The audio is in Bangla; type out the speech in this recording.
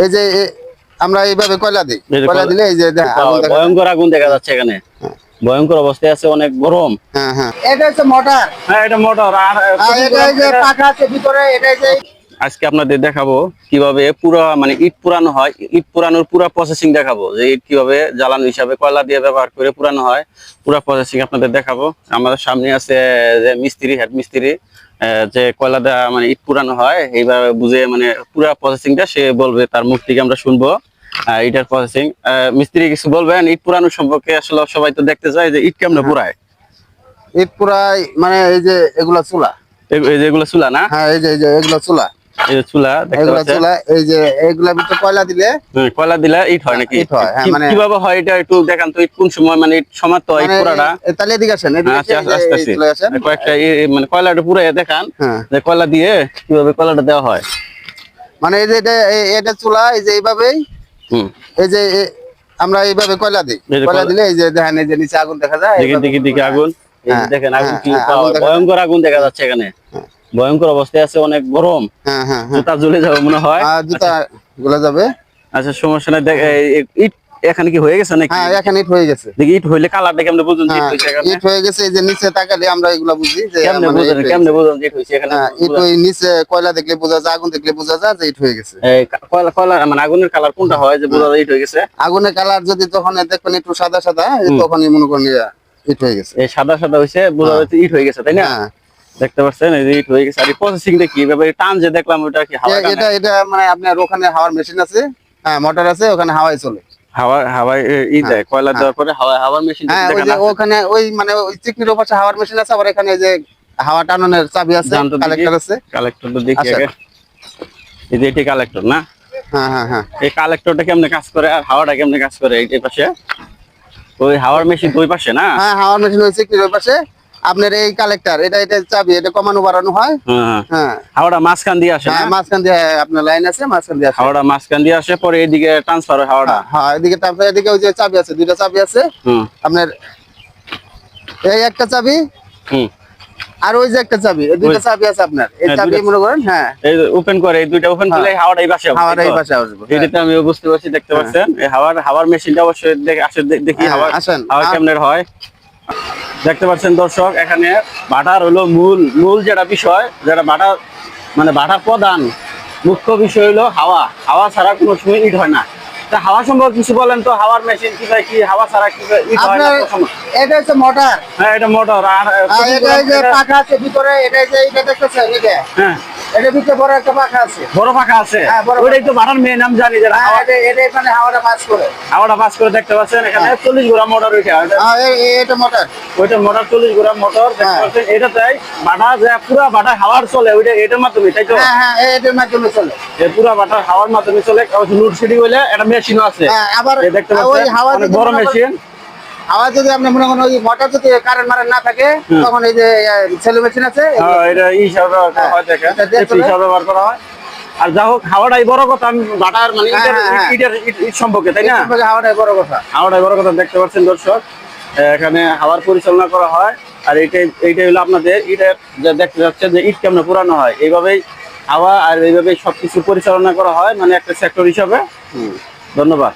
এই যে আমরা এইভাবে কয়লা দিই, কয়লা দিলে এই যে ভয়ঙ্কর আগুন দেখা যাচ্ছে এখানে, ভয়ঙ্কর অবস্থায় আছে, অনেক গরম। হ্যাঁ হ্যাঁ, এটা হচ্ছে মোটর। হ্যাঁ, এটা মোটর। আর এটা এই যে পাখা আছে ভিতরে, এটা এই যে আজকে আপনাদের দেখাবো কিভাবে পুরো মানে ইট পুরানো হয়, ইট পুরানোর পুরো প্রসেসিং দেখাবো, যে ইট কিভাবে জ্বালানি হিসাবে কয়লা দিয়ে ব্যবহার করে পুরানো হয়, পুরো প্রসেসিং আপনাদের দেখাবো। আমাদের সামনে আছে যে মিস্ত্রি, হেড মিস্ত্রি, যে কয়লা দেওয়া মানে ইট পুরানো হয় এইভাবে বুঝে, মানে পুরো প্রসেসিংটা সে বলবে, তার মুখ থেকে আমরা শুনবো ইটের প্রসেসিং। মিস্ত্রি কিছু বলবেন ইট পুরানো সম্পর্কে? আসলে সবাই তো দেখতে চায় যে ইট কেমনে পুরায়। ইট পুরাই মানে এই যে এগুলা চুলা, এই যে এগুলো চুলা না? হ্যাঁ, এই যে এগুলা চুলা, এই যে চুলা দেখতে পাচ্ছেন, চুলা। এই যে এগুলা ভিতরে কয়লা দিলে, কয়লা দিলে ইট হয় নাকি? ইট হয়। হ্যাঁ, মানে কিভাবে হয় এটা একটু দেখান তো। ইট কোন সময় মানে ইট সমাপ্ত হয় পুরাটা? তাহলে এদিকে আসেন, কয়েকটা মানে কয়লাটা পুরো দেখান, হ্যাঁ, যে কয়লা দিয়ে কিভাবে কয়লাটা দেওয়া হয়। মানে এই যে এটা চুলা, এই যে এইভাবেই, এই যে আমরা এইভাবে কয়লা দিই, কয়লা দিলে এই যে দেখেন, এই যে নিচে আগুন দেখা যায়, দিকে আগুন, এই যে দেখেন আগুন, কি ভয়ঙ্কর আগুন দেখা যাচ্ছে এখানে, ভয়ঙ্কর অবস্থায় আছে, অনেক গরম। হ্যাঁ হ্যাঁ, জুতা জ্বলে যাবে মনে হয়, জুতা গলে যাবে। আচ্ছা, সমস্যা নাই। ইট এখানে কি হয়ে গেছে নাকি? হ্যাঁ, এখানে ইট হয়ে গেছে। দেখি ইট হইলে কালারটা কেমনে বুঝুন ইট হয়ে গেছে? এই যে নিচে তাকালে আমরা এগুলা বুঝি যে কেমনে বুঝুন ইট হইছে এখানে? ইট ওই নিচে কয়লা দেখলে বোঝা যায়, আগুন দেখলে বোঝা যায় যে ইট হয়ে গেছে। কয়লা মানে আগুনের কালার কোনটা হয় যে বোঝা যায় ইট হয়ে গেছে? আগুনের কালার যদি তখন দেখবেন একটু সাদা সাদা, তখনই মনে করেন ইট হয়ে গেছে। এই সাদা সাদা হইছে, বোঝা যাচ্ছে ইট হয়ে গেছে, তাই না? দেখতে পাচ্ছেন এই যে ইট হয়ে গেছে। আর প্রসেসিংটা কি ব্যাপারে? টান যে দেখলাম ওটা কি হাওয়া? এটা মানে আপনার ওখানে হাওয়ার মেশিন আছে, হ্যাঁ, মোটর আছে, ওখানে হাওয়ায় চলে। হাওয়ায় দেয় কয়লা দেওয়ার পরে হাওয়ার মেশিন। হ্যাঁ, ওই যে ওখানে ওই মানে ওই চিকনির পাশে হাওয়ার মেশিন আছে, আবার এখানে যে হাওয়া টানানোর চাবি আছে, কালেক্টর আছে। কালেক্টর তো দেখি আগে, এই যে এটি কালেক্টর না? হ্যাঁ হ্যাঁ হ্যাঁ। এই কালেক্টরটা কেমনে কাজ করে আর হাওয়াটা কেমনে কাজ করে? এই পাশে ওই হাওয়ার মেশিন ওই পাশে না? হ্যাঁ, হাওয়ার মেশিন ওই চিকনির ওই পাশে। আপনার এই কালেক্টর, এটা চাবি, এটা কমানো বাড়ানো হয়। হ্যাঁ, হাওয়াটা মাঝখান দিয়ে আসে। হ্যাঁ, মাঝখান দিয়ে আপনার লাইন আছে, মাঝখান দিয়ে আসে। হাওয়াটা মাঝখান দিয়ে আসে, পরে এদিকে ট্রান্সফার হয় হাওয়াটা। হ্যাঁ, এদিকে ট্রান্সফার, এদিকে ওই যে চাবি আছে, দুইটা চাবি আছে আপনার। এই একটা চাবি, আর ওই যে একটা চাবি, এই দুইটা চাবি আছে আপনার। এই চাবি মনে করেন, হ্যাঁ, এই ওপেন করে, এই দুইটা ওপেন করলে হাওয়াটা এই পাশে আসবে, হাওয়াটা এই পাশে আসবে। এটাতে আমি বুঝতে পারছি। দেখতে পাচ্ছেন এই হাওয়ার মেশিনটা অবশ্যই দেখি হাওয়া কেমনে হয়। দেখতে পাচ্ছেন দর্শক, এখানে বাটার হলো মূল যেটা বিষয়, যেটা বাটার মানে বাটার প্রধান মুখ্য বিষয় হলো হাওয়া। হাওয়া ছাড়া কোনো সময় ইট হয় না। তা হাওয়া সম্পর্কে কিছু বলেন তো, হাওয়ার মেশিন কি হাওয়া ছাড়া কি ইট হয় না? এটা হচ্ছে মোটর। হ্যাঁ, এটা মোটর। আর এটা এই যে পাখা আছে ভিতরে, এটা দেখতেছেন, এটা, হ্যাঁ, এটার ভিতরে বড় একটা পাখা আছে, বড় পাখা আছে। ওইটাই তো বাটার মেন, আমি জানি। এটা এখানে হাওয়াটা পাস করে, দেখতে পাচ্ছেন এখানে 40 ঘোড়া মোটর। এটা মোটর, ওইটা মোটর 40 ঘোড়া মোটর দেখতে পাচ্ছেন। এটা তাই বাটার পুরা বাটার হাওয়ার চলে, ওইটা এটার মাধ্যমে, তাই তো? হ্যাঁ, এটার মাধ্যমে চলে, পুরা বাটার হাওয়ার মাধ্যমে চলে। লোডশেডিং হইলে একটা মেশিনও আছে, আবার দেখতে পাচ্ছেন অনেক বড় মেশিন। হাওয়া যদি আপনি মনে করেন ওই মোটর যদি কারেন্ট মারেন না থাকে, তখন এই যে সেলো মেশিন আছে, এটা হিসাবে হয়, দেখেন হিসাবে ব্যবহার করা হয়। আর যা হোক, হাওয়াটাই বড় কথা। আমি বাটার মানে ইট সম্পর্কে, তাই না? হাওয়াটাই বড় কথা। দেখতে পাচ্ছেন দর্শক, এখানে হাওয়ার পরিচালনা করা হয়। আর এইটাই হলো আপনাদের ইটের, দেখতে যাচ্ছে যে ইট কেমন পুরানো হয়। এইভাবেই হাওয়া আর এইভাবেই সবকিছু পরিচালনা করা হয়, মানে একটা সেক্টর হিসাবে। ধন্যবাদ।